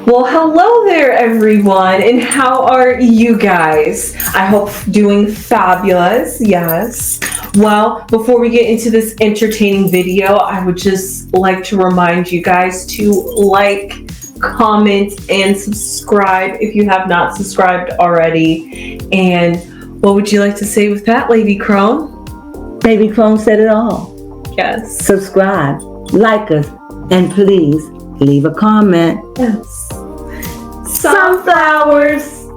Well, hello there, everyone, and how are you guys? I hope doing fabulous, yes. Well, before we get into this entertaining video, I would just like to remind you guys to like, comment, and subscribe if you have not subscribed already. And what would you like to say with that, Lady Crone? Baby Crone said it all. Yes. Subscribe, like us, and please leave a comment. Yes. Sunflowers.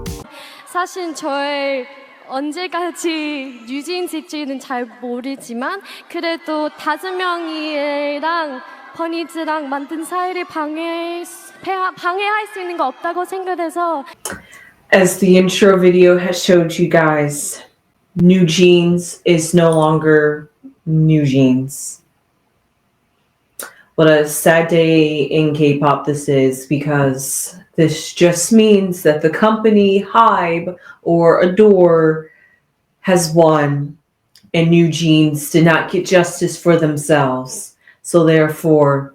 사실 저의 언제까지 뉴진스 일지는 잘 모르지만 그래도 5명이랑 버니즈랑 만든 사이를 방해할 수 있는 거 없다고 생각해서. As the intro video has showed you guys, NewJeans is no longer NewJeans. What a sad day in K-pop this is, because this just means that the company Hybe or Adore has won, and NewJeans did not get justice for themselves. So therefore,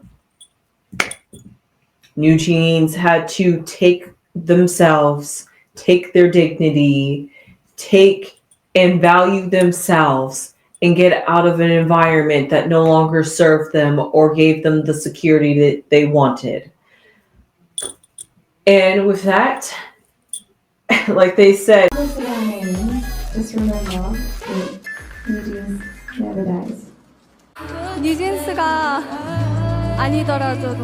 NewJeans had to take themselves, take their dignity, take and value themselves, and get out of an environment that no longer served them or gave them the security that they wanted. And with that, like they said, just remember, NewJeans never dies. 뉴진스가 아니더라도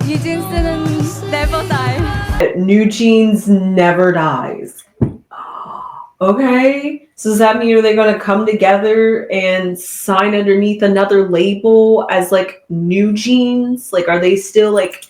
뉴진스는 never die. NewJeans never dies. Okay, so does that mean are they going to come together and sign underneath another label as like NewJeans? Like, are they still like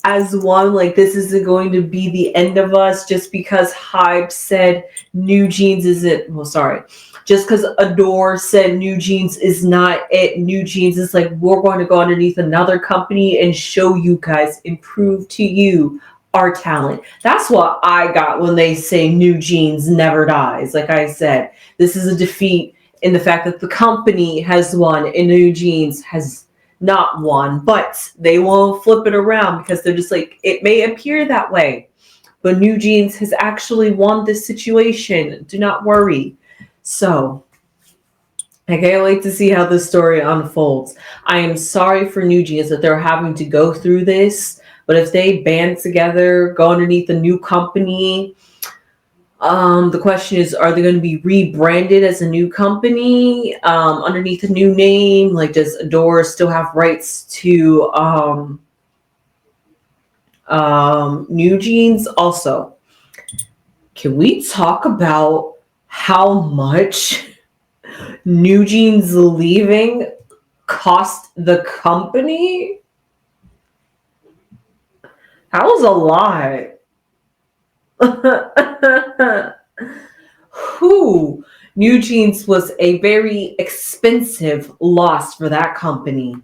as one? Like, this isn't going to be the end of us just because Hybe said NewJeans isn't. Well, sorry, just because Adore said NewJeans is not it. NewJeans is like, we're going to go underneath another company and show you guys, and prove to you our talent. That's what I got when they say NewJeans never dies. Like I said, this is a defeat in the fact that the company has won and NewJeans has not won, but they won't flip it around because they're just like, it may appear that way, but NewJeans has actually won this situation. Do not worry. So I can't wait to see how this story unfolds. I am sorry for NewJeans that they're having to go through this. But if they band together, go underneath a new company, the question is, are they going to be rebranded as a new company underneath a new name? Like, does Adore still have rights to NewJeans? Also, can we talk about how much NewJeans leaving cost the company? That was a lot. NewJeans was a very expensive loss for that company.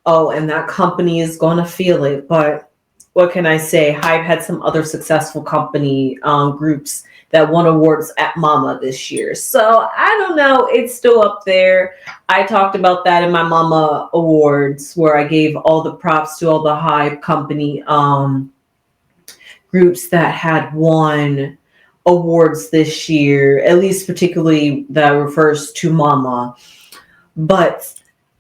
Oh, and that company is going to feel it. But what can I say? Hybe had some other successful company groups that won awards at Mama this year. So I don't know. It's still up there. I talked about that in my Mama Awards, where I gave all the props to all the Hybe company groups that had won awards this year, at least particularly that refers to Mama. But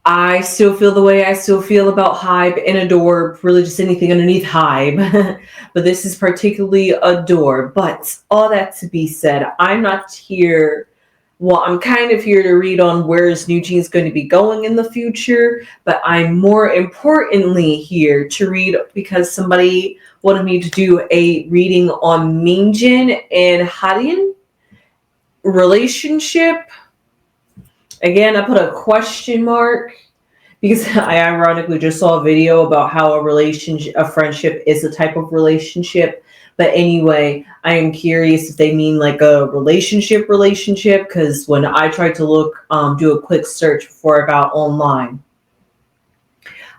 I still feel the way I still feel about Hybe and Adore, really just anything underneath Hybe. But this is particularly Adore. But all that to be said, I'm not here. Well, I'm kind of here to read on where is NewJeans going to be going in the future. But I'm more importantly here to read because somebody wanted me to do a reading on Minji and Haerin relationship. Again, I put a question mark because I ironically just saw a video about how a friendship is a type of relationship. But anyway, I am curious if they mean like a relationship, because when I tried to look, do a quick search before I got online,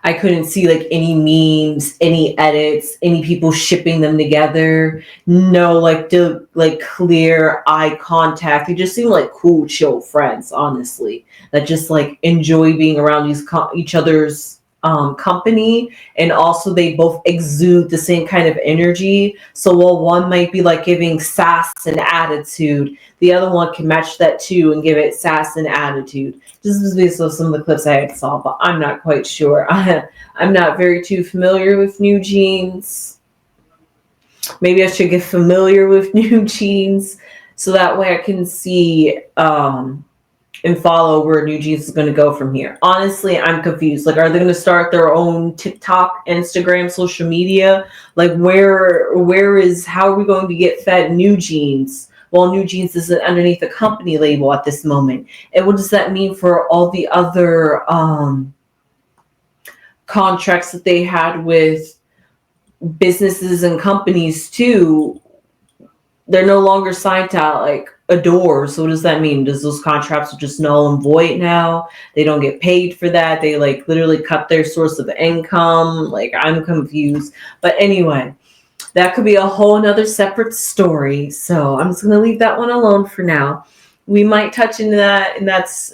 I couldn't see like any memes, any edits, any people shipping them together. No, like clear eye contact. They just seem like cool, chill friends, honestly, that just like enjoy being around each other's company, and also they both exude the same kind of energy. So while one might be like giving sass and attitude, the other one can match that too and give it sass and attitude. This is based on some of the clips I had saw, but I'm not quite sure. I'm not very too familiar with NewJeans. Maybe I should get familiar with NewJeans so that way I can see and follow where NewJeans is going to go from here. Honestly, I'm confused. Like, are they going to start their own TikTok, Instagram, social media? Like, how are we going to get fed NewJeans? Well, NewJeans isn't underneath the company label at this moment. And what does that mean for all the other contracts that they had with businesses and companies too? They're no longer signed to like Adore. So what does that mean? Does those contracts are just null and void now? They don't get paid for that. They like literally cut their source of income. Like, I'm confused. But anyway, that could be a whole another separate story. So I'm just gonna leave that one alone for now. We might touch into that,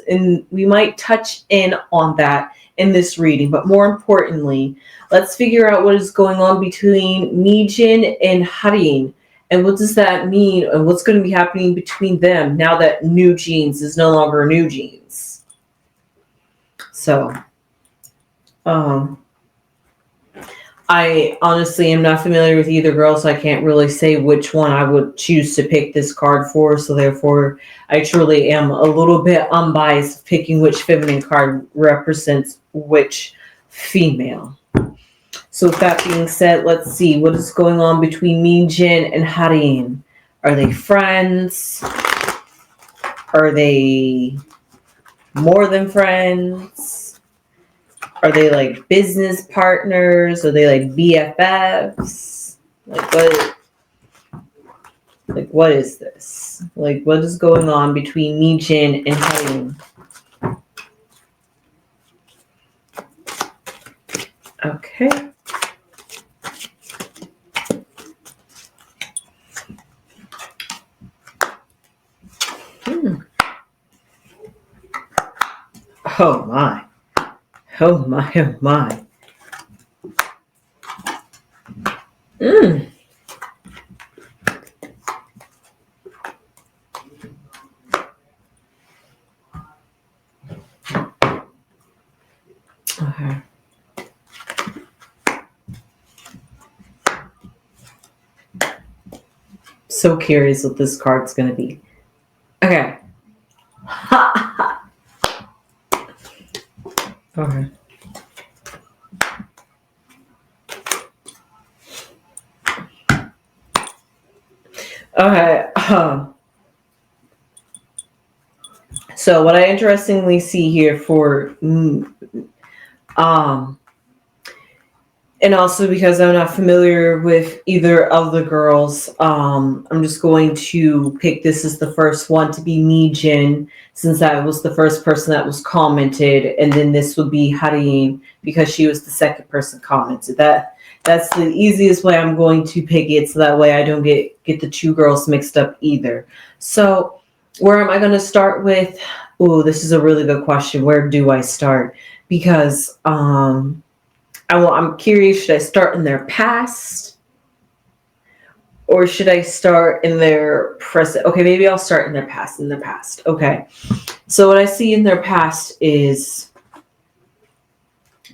and we might touch in on that in this reading. But more importantly, let's figure out what is going on between Minji and Haerin. And what does that mean? And what's going to be happening between them now that NewJeans is no longer NewJeans? So, I honestly am not familiar with either girl, so I can't really say which one I would choose to pick this card for. So therefore, I truly am a little bit unbiased picking which feminine card represents which female. So with that being said, let's see what is going on between Minji and Haerin. Are they friends? Are they more than friends? Are they like business partners? Are they like BFFs? What is this? Like, what is going on between Minji and Haerin? Okay. Oh my. Oh my, oh my. Okay. So curious what this card's going to be. Okay. Okay. Okay. So what I interestingly see here for and also because I'm not familiar with either of the girls, I'm just going to pick this as the first one to be Minji, since that was the first person that was commented, and then this would be Haerin because she was the second person commented. That's the easiest way I'm going to pick it, so that way I don't get the two girls mixed up either. So where am I going to start with? Oh, this is a really good question. Where do I start? Because I'm curious, should I start in their past or should I start in their present? Okay, maybe I'll start in their past. Okay. So what I see in their past is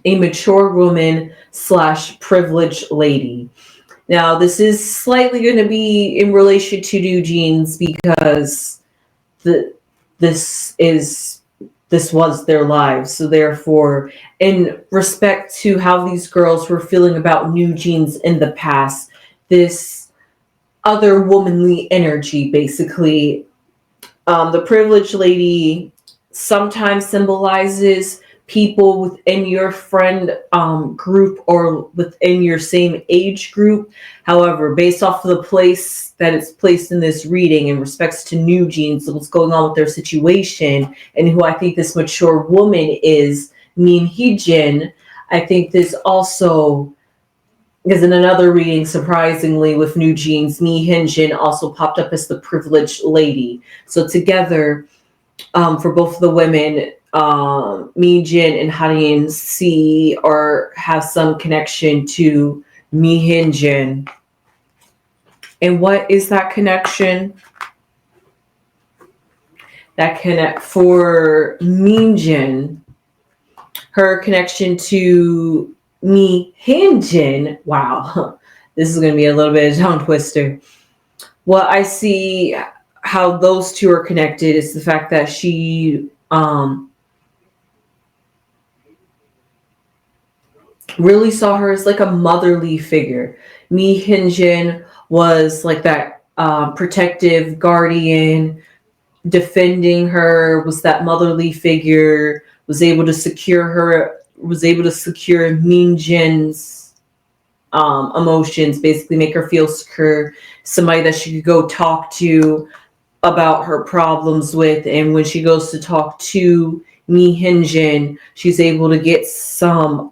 a mature woman / privileged lady. Now, this is slightly going to be in relation to NewJeans because this was their lives. So therefore, in respect to how these girls were feeling about NewJeans in the past, this other womanly energy, basically, the privileged lady sometimes symbolizes people within your friend group or within your same age group. However, based off of the place that it's placed in this reading in respects to NewJeans, what's going on with their situation, and who I think this mature woman is, Minji, I think this also is in another reading, surprisingly, with NewJeans, Minji also popped up as the privileged lady. So together, for both of the women, Minji and Haerin see or have some connection to Minji. And what is that connection? That connect for Minji, her connection to Minji. Wow, this is going to be a little bit of a tongue twister. What I see how those two are connected is the fact that she really saw her as like a motherly figure. Minji was like that protective guardian, defending her, was that motherly figure, was able to secure Minjin's emotions, basically make her feel secure, somebody that she could go talk to about her problems with. And when she goes to talk to Minji, she's able to get some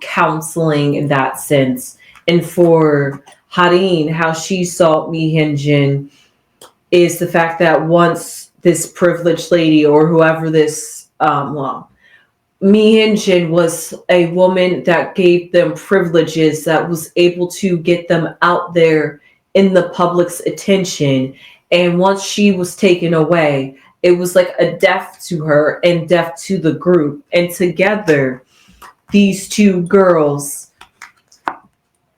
counseling in that sense. And for Haerin, how she saw Minji is the fact that once this privileged lady or whoever this Minji was a woman that gave them privileges, that was able to get them out there in the public's attention. And once she was taken away, it was like a death to her and death to the group. And together, these two girls,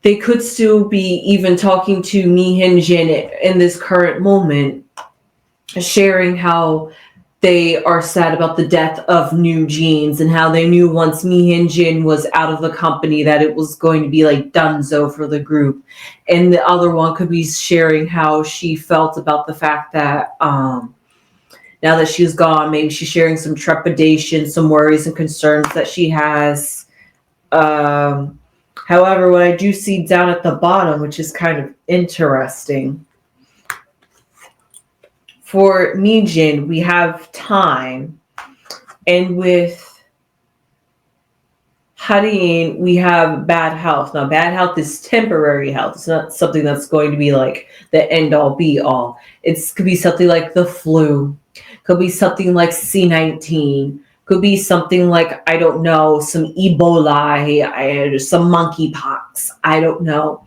they could still be even talking to Minji in this current moment, sharing how they are sad about the death of NewJeans and how they knew once Minji was out of the company that it was going to be like donezo for the group. And the other one could be sharing how she felt about the fact that now that she's gone, maybe she's sharing some trepidation, some worries and concerns that she has. However, what I do see down at the bottom, which is kind of interesting, for Minji, we have time, and with Haerin, we have bad health. Now, bad health is temporary health. It's not something that's going to be like the end-all, be-all. It could be something like the flu. Could be something like C-19. Could be something like, I don't know, some Ebola, some monkeypox. I don't know.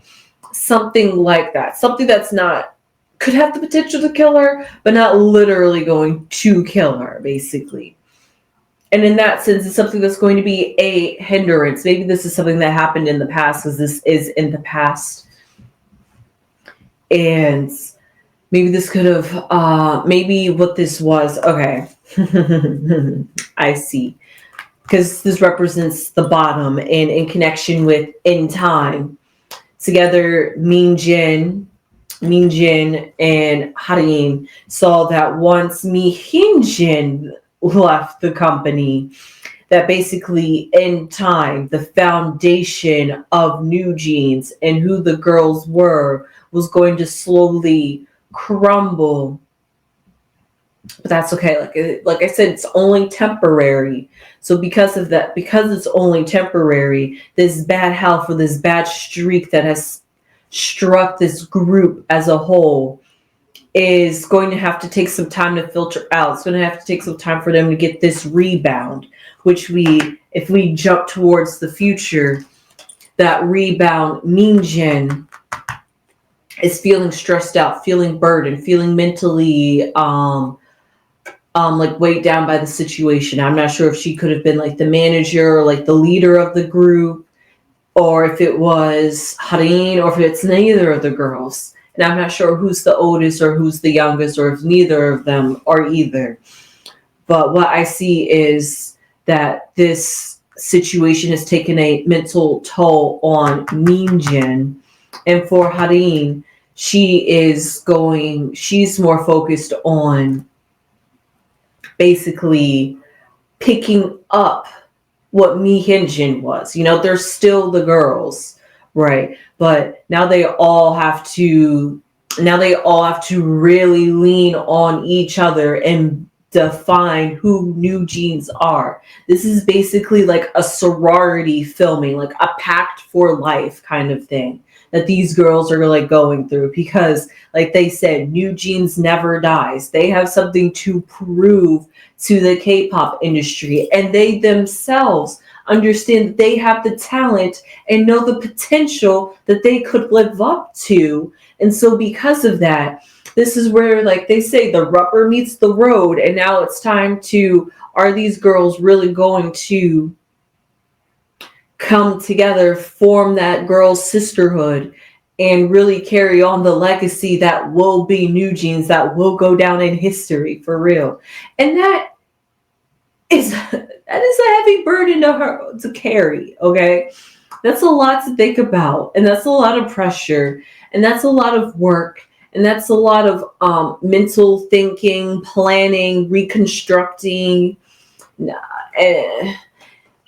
Something like that. Something that's not, could have the potential to kill her, but not literally going to kill her, basically. And in that sense, it's something that's going to be a hindrance. Maybe this is something that happened in the past, because this is in the past. And maybe this could have, maybe what this was, okay. I see. Because this represents the bottom, and in connection with in time. Together, Minji and Haerin saw that once Minji left the company, that basically in time, the foundation of NewJeans and who the girls were was going to slowly crumble. But that's okay. Like I said, it's only temporary. So because of that, because it's only temporary, this bad health or this bad streak that has struck this group as a whole is going to have to take some time to filter out. It's going to have to take some time for them to get this rebound, which if we jump towards the future, that rebound, Minji is feeling stressed out, feeling burdened, feeling mentally like weighed down by the situation. I'm not sure if she could have been like the manager or like the leader of the group, or if it was Haerin, or if it's neither of the girls. And I'm not sure who's the oldest or who's the youngest, or if neither of them are either. But what I see is that this situation has taken a mental toll on Minji. And for Haerin, she's more focused on basically picking up what Minji was. You know, they're still the girls, right? But now they all have to really lean on each other and define who NewJeans are. This is basically like a sorority filming, like a pact for life kind of thing that these girls are like going through, because like they said, NewJeans never dies. They have something to prove to the K-pop industry, and they themselves understand that they have the talent and know the potential that they could live up to. And so because of that, this is where, like they say, the rubber meets the road, and now it's time to, are these girls really going to come together, form that girls' sisterhood, and really carry on the legacy that will be NewJeans, that will go down in history for real. And that is a heavy burden to carry, okay? That's a lot to think about, and that's a lot of pressure, and that's a lot of work, and that's a lot of mental thinking, planning, reconstructing,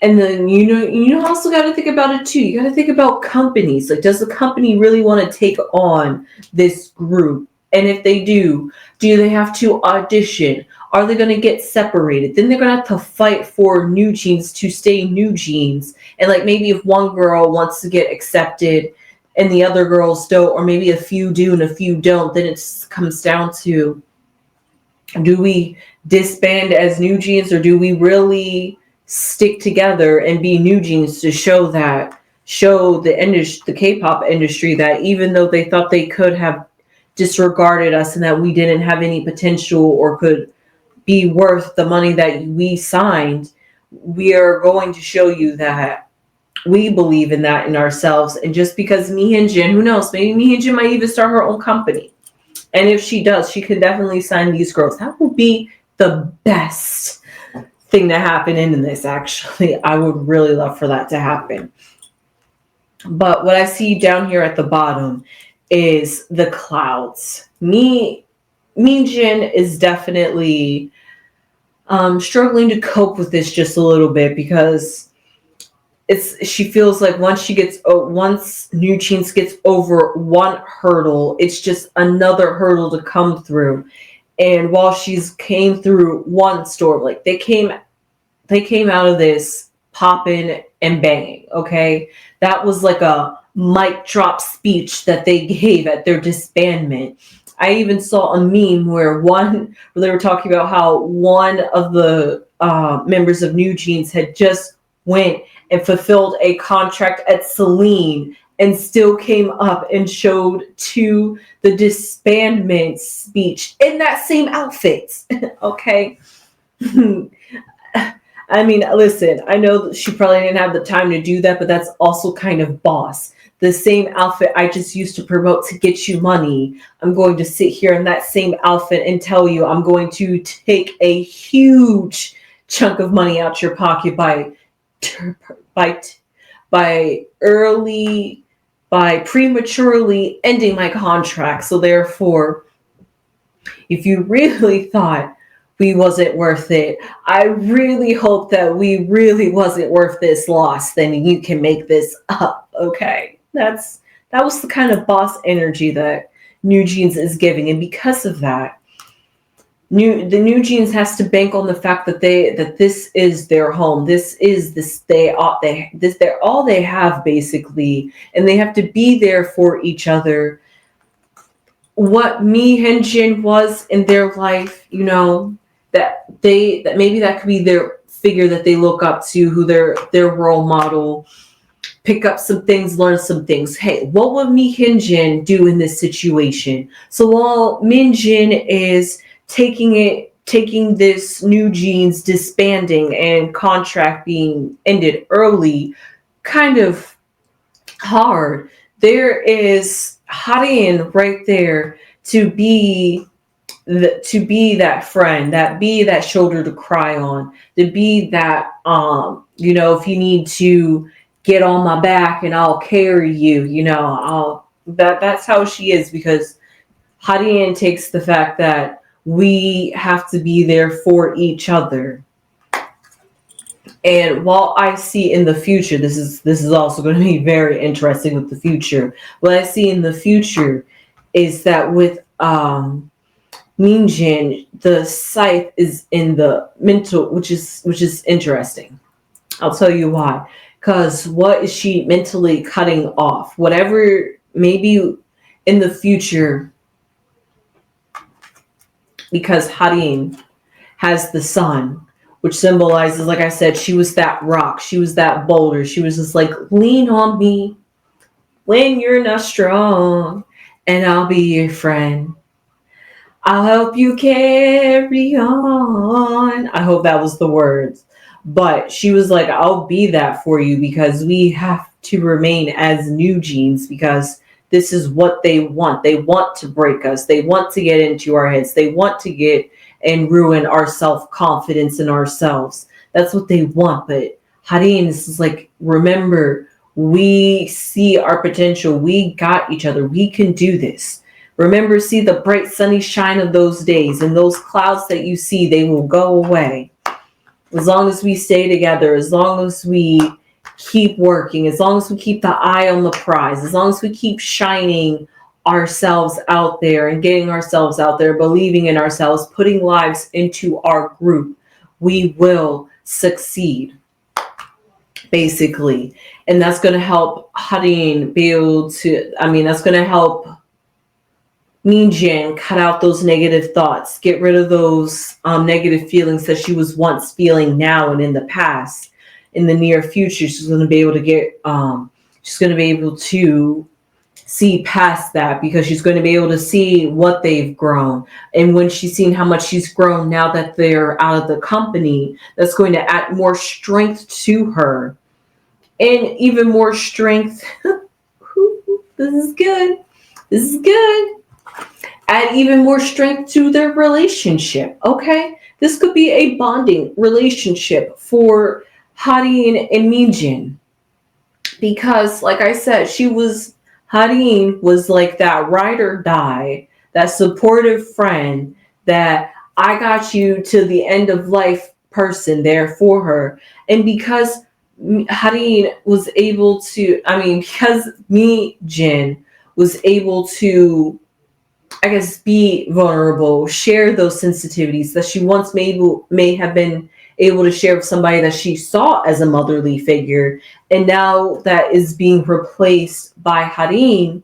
and then you also got to think about it too. You got to think about companies. Like, does the company really want to take on this group? And if they do they have to audition? Are they going to get separated? Then they're going to have to fight for NewJeans to stay NewJeans. And like, maybe if one girl wants to get accepted and the other girls don't, or maybe a few do and a few don't, then it comes down to, do we disband as NewJeans, or do we really stick together and be NewJeans to show the K-pop industry that even though they thought they could have disregarded us and that we didn't have any potential or could be worth the money that we signed, we are going to show you that we believe in that in ourselves. And just because Minji, who knows, maybe Minji might even start her own company. And if she does, she can definitely sign these girls. That will be the best thing to happen in this, actually. I would really love for that to happen. But what I see down here at the bottom is the clouds. Minji is definitely struggling to cope with this just a little bit, because she feels like once NewJeans gets over one hurdle, it's just another hurdle to come through. And while she's came through one storm, like they came out of this popping and banging, okay? That was like a mic drop speech that they gave at their disbandment. I even saw a meme where they were talking about how one of the members of NewJeans had just went and fulfilled a contract at Celine and still came up and showed to the disbandment speech in that same outfit. Okay. I mean, listen, I know that she probably didn't have the time to do that, but that's also kind of boss. The same outfit I just used to promote to get you money, I'm going to sit here in that same outfit and tell you I'm going to take a huge chunk of money out your pocket by prematurely ending my contract. So therefore, if you really thought we wasn't worth it, I really hope that we really wasn't worth this loss, then you can make this up, okay? That was the kind of boss energy that NewJeans is giving, and because of that, the NewJeans has to bank on the fact that this is their home. They're all they have, basically, and they have to be there for each other. What Minji was in their life, that maybe that could be their figure that they look up to, who their role model. Pick up some things, learn some things. Hey, what would Minji do in this situation? So while Minji is taking this NewJeans disbanding and contract being ended early kind of hard, there is Haerin right there to be that friend, that shoulder to cry on, to be that if you need to get on my back and I'll carry you, that's how she is, because Haerin takes the fact that we have to be there for each other. And while I see in the future, this is also going to be very interesting with the future. What I see in the future is that with Minjin, the scythe is in the mental, which is interesting. I'll tell you why. Because what is she mentally cutting off? Whatever, maybe in the future, because Haerin has the sun, which symbolizes, like I said, she was that rock, she was that boulder, she was just like, lean on me when you're not strong, and I'll be your friend. I'll help you carry on. I hope that was the words. But she was like, I'll be that for you because we have to remain as NewJeans because this is what they want. They want to break us. They want to get into our heads. They want to get and ruin our self-confidence in ourselves. That's what they want. But Haerin is like, remember, we see our potential. We got each other. We can do this. Remember, see the bright sunny shine of those days, and those clouds that you see, they will go away. As long as we stay together, as long as we keep working, as long as we keep the eye on the prize, as long as we keep shining ourselves out there and getting ourselves out there, believing in ourselves, putting lives into our group, we will succeed, basically. And that's going to help Haerin be able to, that's going to help Minjin cut out those negative thoughts, get rid of those negative feelings that she was once feeling now and in the past. In the near future, she's going to be able to she's going to be able to see past that because she's going to be able to see what they've grown. And when she's seen how much she's grown now that they're out of the company, that's going to add more strength to her. And even more strength. This is good. This is good. Add even more strength to their relationship. Okay, this could be a bonding relationship for Haerin and Minjin, because, like I said, Haerin was like that ride or die, that supportive friend, that I got you to the end of life person there for her. And because Haerin was able to, because Minjin was able to, I guess, be vulnerable, share those sensitivities that she once may have been able to share with somebody that she saw as a motherly figure, and now that is being replaced by Haerin,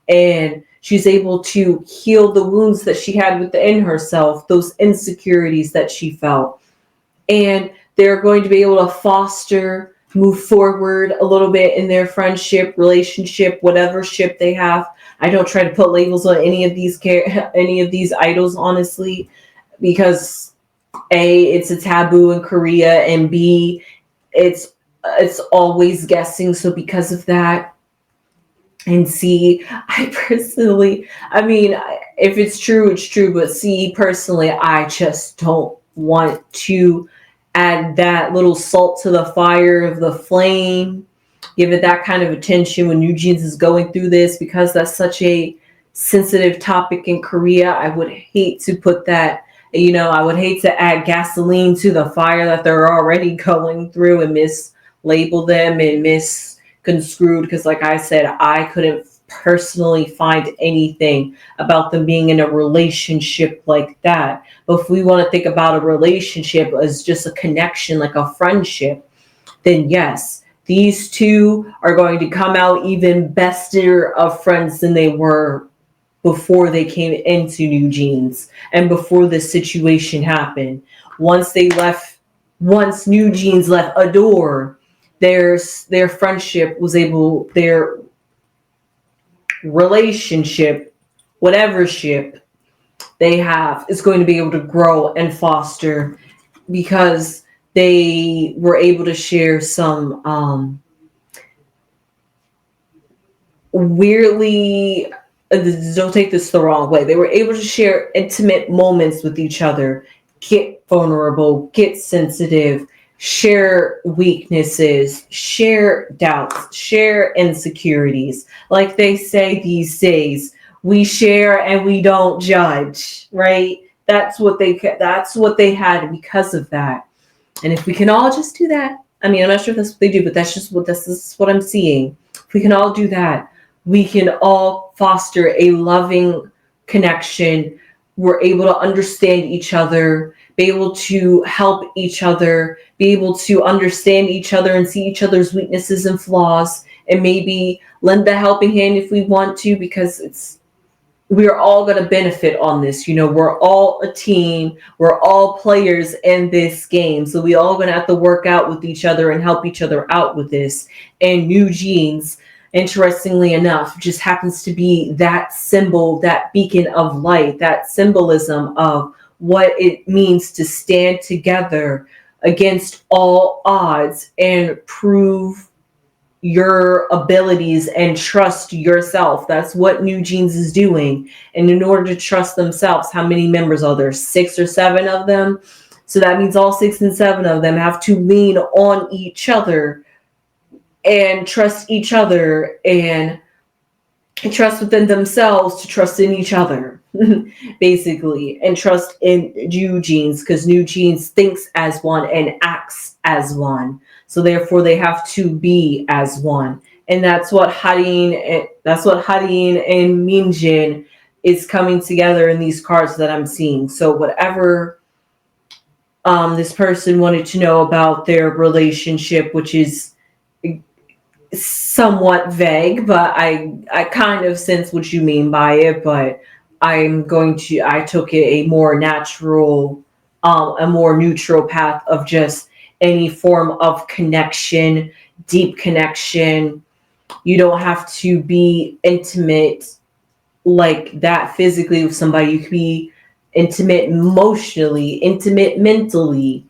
and she's able to heal the wounds that she had within herself, those insecurities that she felt, and they're going to be able to move forward a little bit in their friendship, relationship, whatever ship they have. I don't try to put labels on any of these idols, honestly, because A, it's a taboo in Korea, and B, it's always guessing. So because of that, and C, I personally, if it's true, it's true. But C, personally, I just don't want to add that little salt to the fire of the flame, give it that kind of attention when NewJeans is going through this, because that's such a sensitive topic in Korea. I would hate to put that, I would hate to add gasoline to the fire that they're already going through and mislabel them and misconstrued, because like I said, I couldn't personally find anything about them being in a relationship like that. But if we want to think about a relationship as just a connection, like a friendship, then yes, these two are going to come out even bester of friends than they were before they came into NewJeans and before this situation happened. Once NewJeans left a door, their friendship was able, their relationship, whatever ship they have, is going to be able to grow and foster, because they were able to share some weirdly, don't take this the wrong way, they were able to share intimate moments with each other, get vulnerable, get sensitive, share weaknesses, share doubts, share insecurities. Like they say these days, we share and we don't judge, right? That's what they had because of that. And if we can all just do that, I'm not sure if that's what they do, but this is what I'm seeing. If we can all do that, we can all foster a loving connection, were able to understand each other, be able to help each other, be able to understand each other and see each other's weaknesses and flaws, and maybe lend a helping hand if we want to, because we're all going to benefit on this. We're all a team. We're all players in this game. So we all going to have to work out with each other and help each other out with this. And NewJeans, interestingly enough, just happens to be that symbol, that beacon of light, that symbolism of what it means to stand together against all odds and prove your abilities and trust yourself. That's what NewJeans is doing. And in order to trust themselves, how many members are there? 6 or 7 of them. So that means all 6 and 7 of them have to lean on each other and trust each other and trust within themselves to trust in each other, basically, and trust in NewJeans, because NewJeans thinks as one and acts as one. So therefore, they have to be as one, and that's what Haerin and Minji is coming together in these cards that I'm seeing. So whatever this person wanted to know about their relationship, which is somewhat vague, but I kind of sense what you mean by it. But I took it a more natural, a more neutral path of just any form of connection, deep connection. You don't have to be intimate like that physically with somebody. You can be intimate emotionally, intimate mentally.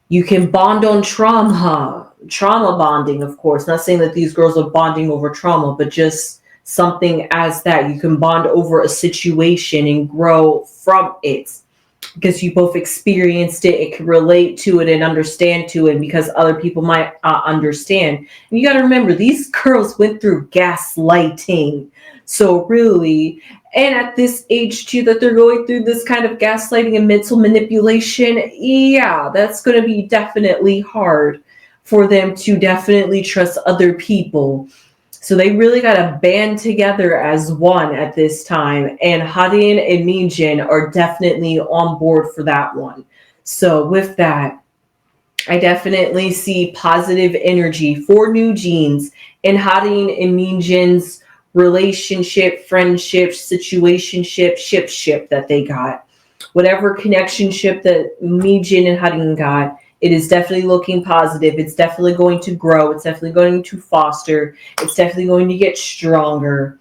You can bond on trauma bonding, of course. Not saying that these girls are bonding over trauma, but just something as that. You can bond over a situation and grow from it, because you both experienced it, it can relate to it and understand to it, because other people might understand. And you got to remember, these girls went through gaslighting. So really, and at this age too, that they're going through this kind of gaslighting and mental manipulation, yeah, that's going to be definitely hard for them to definitely trust other people. So they really got to band together as one at this time. And Haerin and Minji are definitely on board for that one. So with that, I definitely see positive energy for NewJeans and Haerin and Minji's relationship, friendship, situationship, ship that they got. Whatever connectionship that Minji and Haerin got, it is definitely looking positive. It's definitely going to grow. It's definitely going to foster. It's definitely going to get stronger.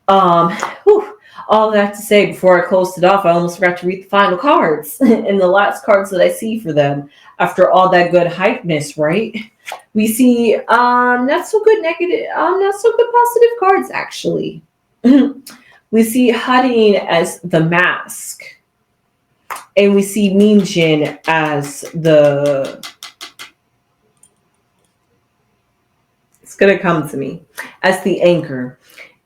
All that to say, before I closed it off, I almost forgot to read the final cards and the last cards that I see for them after all that good hypeness, right? We see not so good positive cards, actually. We see Haerin as the mask. And we see Minji as it's going to come to me, as the anchor.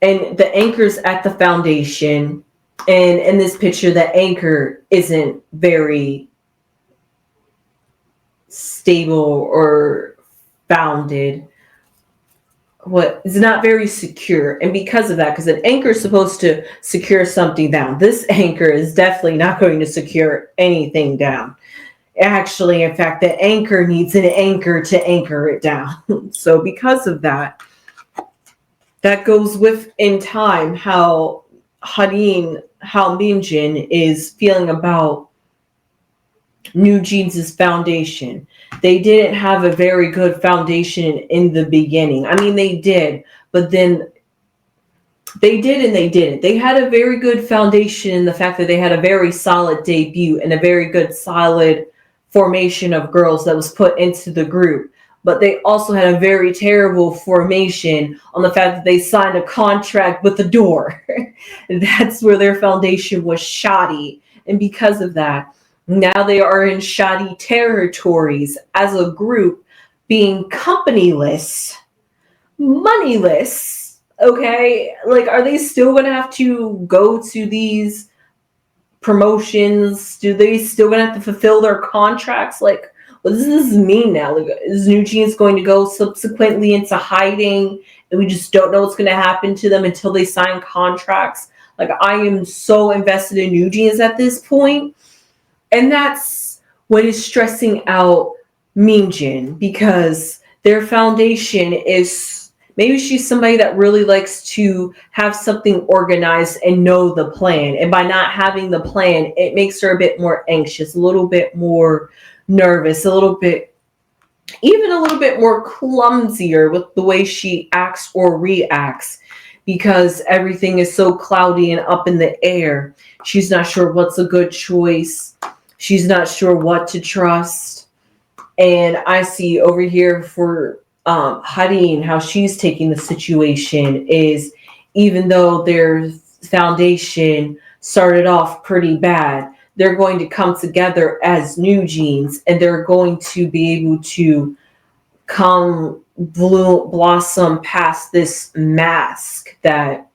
And the anchor's at the foundation. And in this picture, the anchor isn't very stable or founded. It's not very secure. And because of that, because an anchor is supposed to secure something down, this anchor is definitely not going to secure anything down. Actually, in fact, the anchor needs an anchor to anchor it down. So because of that, that goes with in time how Minji is feeling about NewJeans' foundation. They didn't have a very good foundation in the beginning. I mean, they did, but then they did and they didn't. They had a very good foundation in the fact that they had a very solid debut and a very good solid formation of girls that was put into the group. But they also had a very terrible formation on the fact that they signed a contract with the door. That's where their foundation was shoddy. And because of that, now they are in shoddy territories as a group, being companyless, moneyless. Okay, like, are they still going to have to go to these promotions? Do they still going to have to fulfill their contracts? Like, what does this mean now? Like, is NewJeans going to go subsequently into hiding and we just don't know what's going to happen to them until they sign contracts? Like, I am so invested in NewJeans at this point. And that's what is stressing out Minji, because their foundation is, maybe she's somebody that really likes to have something organized and know the plan. And by not having the plan, it makes her a bit more anxious, a little bit more nervous, even a little bit more clumsier with the way she acts or reacts, because everything is so cloudy and up in the air. She's not sure what's a good choice. She's not sure what to trust. And I see over here for Haerin, how she's taking the situation is, even though their foundation started off pretty bad, they're going to come together as NewJeans, and they're going to be able to blossom past this mask that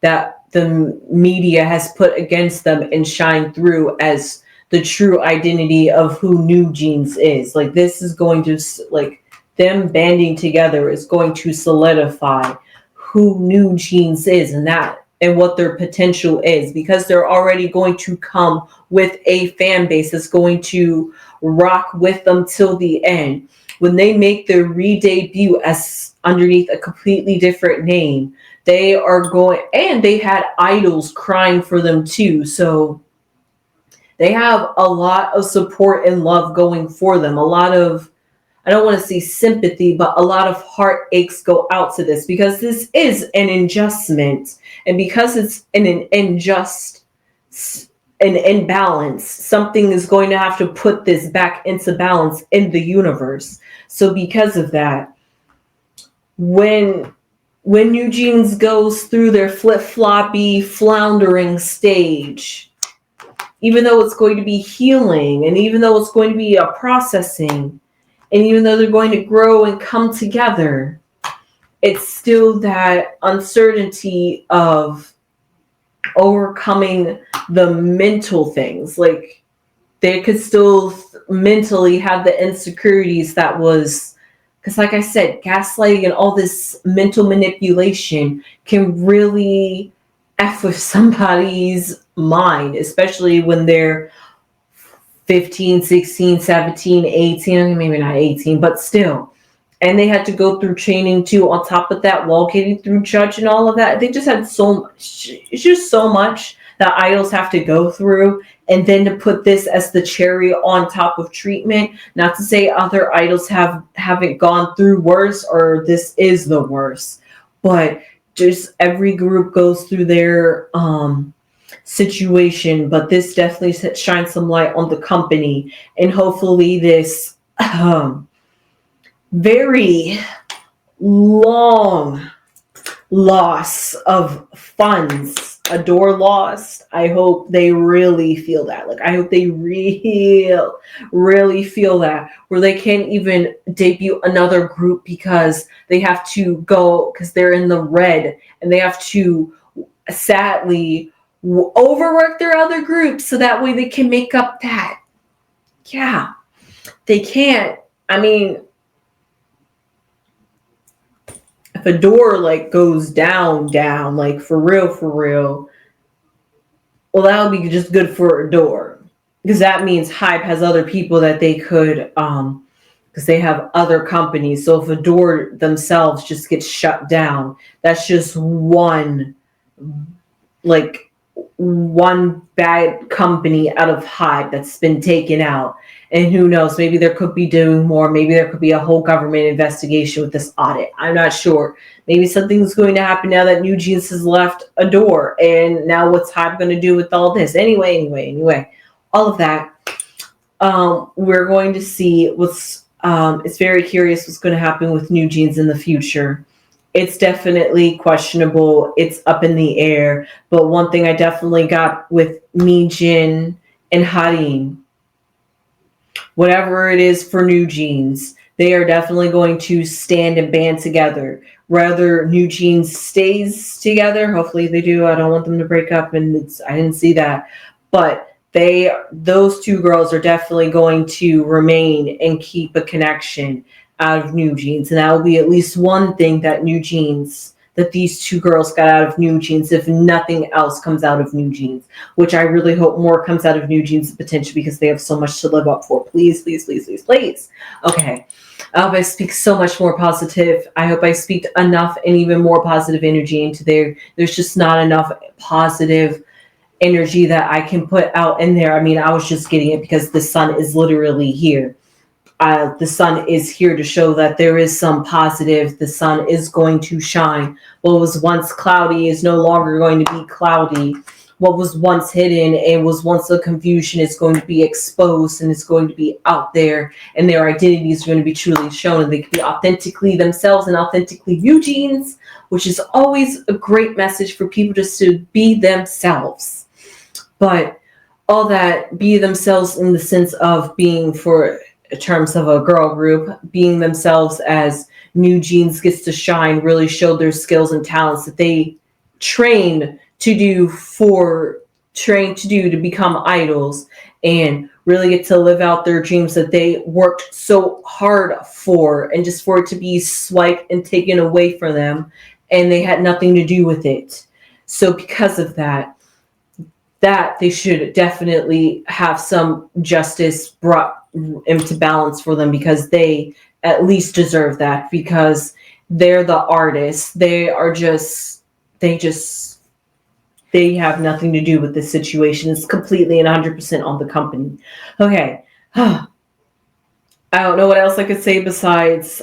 that the media has put against them and shine through as the true identity of who NewJeans is. Like, this is going to, like, them banding together is going to solidify who NewJeans is, and what their potential is, because they're already going to come with a fan base that's going to rock with them till the end. When they make their re-debut as underneath a completely different name, they are going, and they had idols crying for them too. So they have a lot of support and love going for them. A lot of, I don't want to say sympathy, but a lot of heartaches go out to this, because this is an adjustment. And because it's an imbalance, something is going to have to put this back into balance in the universe. So because of that, when NewJeans goes through their flip-floppy, floundering stage, even though it's going to be healing, and even though it's going to be a processing, and even though they're going to grow and come together, it's still that uncertainty of overcoming the mental things. Like, they could still mentally have the insecurities that was, because like I said, gaslighting and all this mental manipulation can really F with somebody's mind, especially when they're 15, 16, 17, 18, maybe not 18, but still. And they had to go through training too, on top of that, while getting through judge and all of that. They just had so much, it's just so much that idols have to go through. And then to put this as the cherry on top of treatment, not to say other idols haven't gone through worse, or this is the worst, but just every group goes through their situation. But this definitely shines some light on the company, and hopefully this very long loss of funds, a door lost, I hope they really feel that. Like, I hope they really feel that, where they can't even debut another group because they have to go, because they're in the red, and they have to sadly overwork their other groups so that way they can make up that. Yeah, they can't. I mean, if a door like goes down, like for real, well, that would be just good for a door, because that means Hype has other people that they could, because they have other companies. So if a door themselves just gets shut down, that's just one bad company out of Hype that's been taken out. And who knows, maybe there could be doing more. Maybe there could be a whole government investigation with this audit. I'm not sure. Maybe something's going to happen now that NewJeans has left a door. And now what's Hype going to do with all this? Anyway, all of that. We're going to see what's, it's very curious what's going to happen with NewJeans in the future. It's definitely questionable. It's up in the air. But one thing I definitely got with Minji and Haerin, whatever it is for NewJeans, they are definitely going to stand and band together. Whether NewJeans stays together, hopefully they do. I don't want them to break up, and I didn't see that. But those two girls are definitely going to remain and keep a connection out of NewJeans, and that will be at least one thing that NewJeans that these two girls got out of NewJeans if nothing else comes out of NewJeans, which I really hope more comes out of NewJeans potentially because they have so much to live up for. Please, please, please, please, please. Okay. I hope I speak so much more positive. I hope I speak enough and even more positive energy into there. There's just not enough positive energy that I can put out in there. I mean, I was just getting it because the sun is literally here. The sun is here to show that there is some positive. The sun is going to shine. What was once cloudy is no longer going to be cloudy. What was once hidden and was once a confusion is going to be exposed, and it's going to be out there, and their identities are going to be truly shown, and they can be authentically themselves and authentically NewJeans, which is always a great message for people just to be themselves. But all that, be themselves in the sense of being, for terms of a girl group, being themselves as NewJeans gets to shine, really show their skills and talents that they train to do to become idols, and really get to live out their dreams that they worked so hard for, and just for it to be swiped and taken away from them, and they had nothing to do with it. So because of that they should definitely have some justice brought into balance for them, because they at least deserve that, because they're the artists. They have nothing to do with this situation. It's completely and 100% on the company. Okay. I don't know what else I could say besides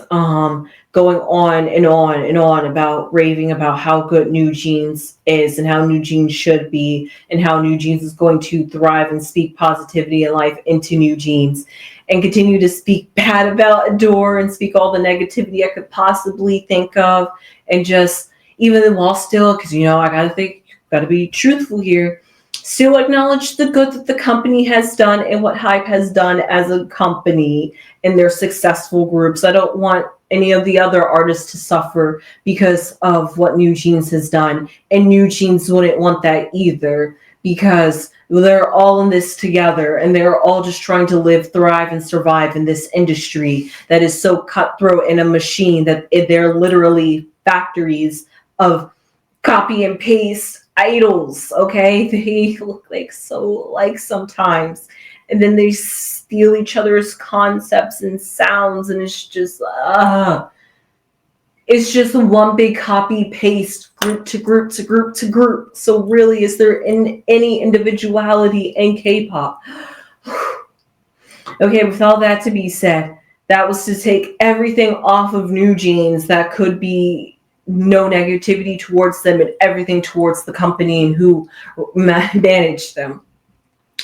going on and on and on about raving about how good NewJeans is and how NewJeans should be and how NewJeans is going to thrive and speak positivity and life into NewJeans, and continue to speak bad about Adore and speak all the negativity I could possibly think of, and just, even while still, because I gotta be truthful here, still acknowledge the good that the company has done and what Hype has done as a company and their successful groups. I don't want any of the other artists to suffer because of what NewJeans has done, and NewJeans wouldn't want that either, because they're all in this together, and they're all just trying to live, thrive, and survive in this industry that is so cutthroat and a machine that they're literally factories of copy and paste idols. Okay, they look like sometimes, and then they steal each other's concepts and sounds, and it's just one big copy paste, group to group to group to group. So really, is there any individuality in K-pop? Okay, with all that to be said, that was to take everything off of NewJeans that could be no negativity towards them, and everything towards the company and who managed them.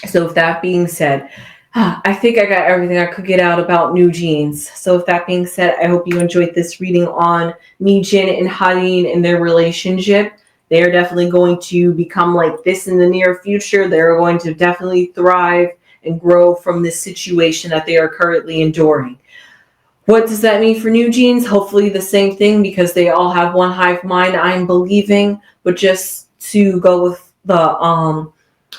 So with that being said, I think I got everything I could get out about NewJeans. So with that being said, I hope you enjoyed this reading on Minji and Haerin and their relationship. They are definitely going to become like this in the near future. They're going to definitely thrive and grow from this situation that they are currently enduring. What does that mean for NewJeans? Hopefully the same thing, because they all have one hive mind, I'm believing. But just to go with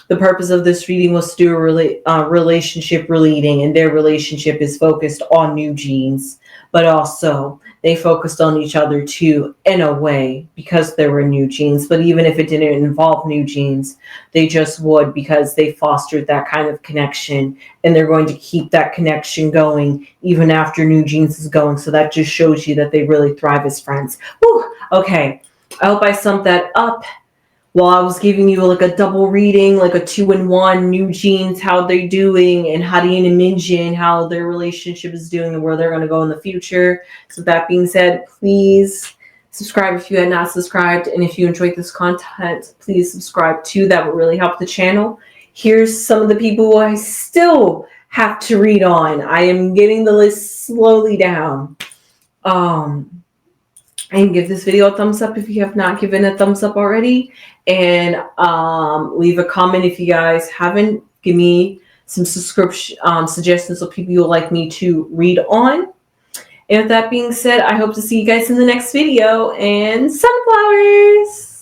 the purpose of this reading was to do a relationship reading, and their relationship is focused on NewJeans, but also they focused on each other too, in a way, because they were NewJeans. But even if it didn't involve NewJeans, they just would, because they fostered that kind of connection, and they're going to keep that connection going even after NewJeans is going. So that just shows you that they really thrive as friends. Whew. Okay, I hope I summed that up. While I was giving you like a double reading, like a 2-in-1, NewJeans, how they're doing, and Haerin and Minji and how their relationship is doing and where they're going to go in the future. So that being said, please subscribe if you had not subscribed. And if you enjoyed this content, please subscribe too. That would really help the channel. Here's some of the people I still have to read on. I am getting the list slowly down. And give this video a thumbs up if you have not given a thumbs up already, and leave a comment if you guys haven't. Give me some subscription suggestions of people you would like me to read on. And with that being said, I hope to see you guys in the next video, and sunflowers.